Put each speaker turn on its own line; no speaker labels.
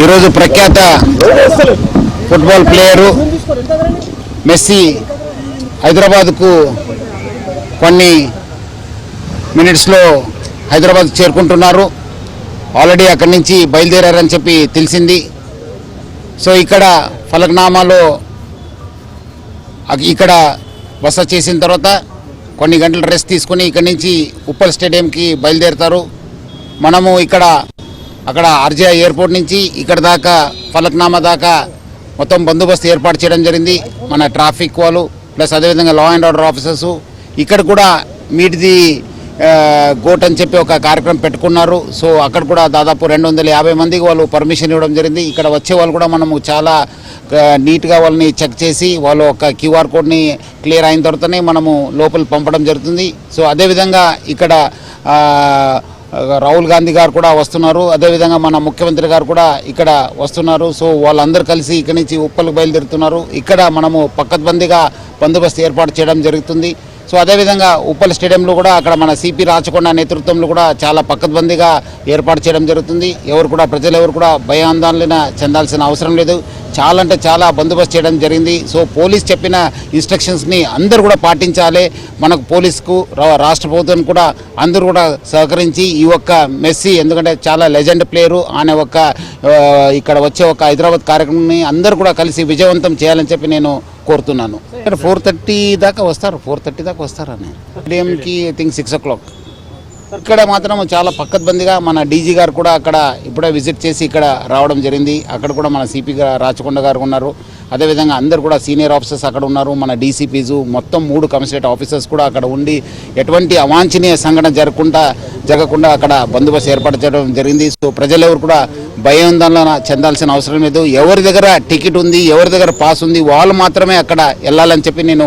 ఈరోజు ప్రఖ్యాత football player messy హైదరాబాద్కు కొన్ని మినిట్స్లో హైదరాబాద్ చేరుకుంటున్నారు. ఆల్రెడీ అక్కడి నుంచి బయలుదేరారని చెప్పి తెలిసింది. సో ఇక్కడ ఫలక్నామాలో ఇక్కడ బస చేసిన తర్వాత కొన్ని గంటలు రెస్ట్ తీసుకుని ఇక్కడి నుంచి ఉప్పల్ స్టేడియంకి బయలుదేరుతారు. మనము అక్కడ ఆర్జే ఎయిర్పోర్ట్ నుంచి ఇక్కడ దాకా ఫలక్నామా దాకా మొత్తం బందోబస్తు ఏర్పాటు చేయడం జరిగింది. మన ట్రాఫిక్ వాళ్ళు ప్లస్ అదేవిధంగా లా అండ్ ఆర్డర్ ఆఫీసర్సు ఇక్కడ కూడా మీట్ ది గోట్ అని చెప్పి ఒక కార్యక్రమం పెట్టుకున్నారు. సో అక్కడ కూడా దాదాపు 250 మందికి వాళ్ళు పర్మిషన్ ఇవ్వడం జరిగింది. ఇక్కడ వచ్చే వాళ్ళు కూడా మనము చాలా నీట్గా వాళ్ళని చెక్ చేసి వాళ్ళు ఒక క్యూఆర్ కోడ్ని క్లియర్ అయిన తర్వాతనే మనము లోపల పంపడం జరుగుతుంది. సో అదేవిధంగా ఇక్కడ రాహుల్ గాంధీ గారు కూడా వస్తున్నారు. అదేవిధంగా మన ముఖ్యమంత్రి గారు కూడా ఇక్కడ వస్తున్నారు. సో వాళ్ళందరూ కలిసి ఇక్కడి నుంచి ఉప్పల్కి బయలుదేరుతున్నారు. ఇక్కడ మనము పక్కద్బందీగా బందోబస్తు ఏర్పాటు చేయడం జరుగుతుంది. సో అదేవిధంగా ఉప్పల్ స్టేడియంలో కూడా అక్కడ మన సిపి రాచకొండ నేతృత్వంలో కూడా చాలా పక్కద్బందీగా ఏర్పాటు చేయడం జరుగుతుంది. ప్రజలు కూడా భయాందోళన చెందాల్సిన అవసరం లేదు. చాలా అంటే చాలా బందోబస్తు చేయడం జరిగింది. సో పోలీస్ చెప్పిన ఇన్స్ట్రక్షన్స్ని అందరూ కూడా పాటించాలి. మనకు పోలీసుకు రాష్ట్ర ప్రభుత్వం కూడా అందరూ కూడా సహకరించి ఈ ఒక్క మెస్సీ ఎందుకంటే చాలా లెజెండ్ ప్లేయరు ఆయన ఇక్కడ వచ్చే ఒక హైదరాబాద్ కార్యక్రమాన్ని అందరూ కూడా కలిసి విజయవంతం చేయాలని చెప్పి నేను కోరుతున్నాను. 4:30 దాకా వస్తారని స్టేడియంకి ఐ థింక్ 6 o'clock. ఇక్కడ మాత్రం చాలా పక్కద్బందీగా మన డీజీ గారు కూడా అక్కడ ఇప్పుడే విజిట్ చేసి ఇక్కడ రావడం జరిగింది. అక్కడ కూడా మన సిపి రాచకొండ గారు ఉన్నారు. అదేవిధంగా అందరు కూడా సీనియర్ ఆఫీసర్స్ అక్కడ ఉన్నారు. మన డీసీపీస్ మొత్తం 3 కమిషనరేట్ ఆఫీసర్స్ కూడా అక్కడ ఉండి ఎటువంటి అవాంఛనీయ సంఘటన జరగకుండా అక్కడ బందోబస్తు ఏర్పాటు చేయడం జరిగింది. సో ప్రజలెవరు కూడా భయాందోళన చెందాల్సిన అవసరం లేదు. ఎవరి దగ్గర టికెట్ ఉంది, ఎవరి దగ్గర పాస్ ఉంది వాళ్ళు మాత్రమే అక్కడ వెళ్ళాలని చెప్పి నేను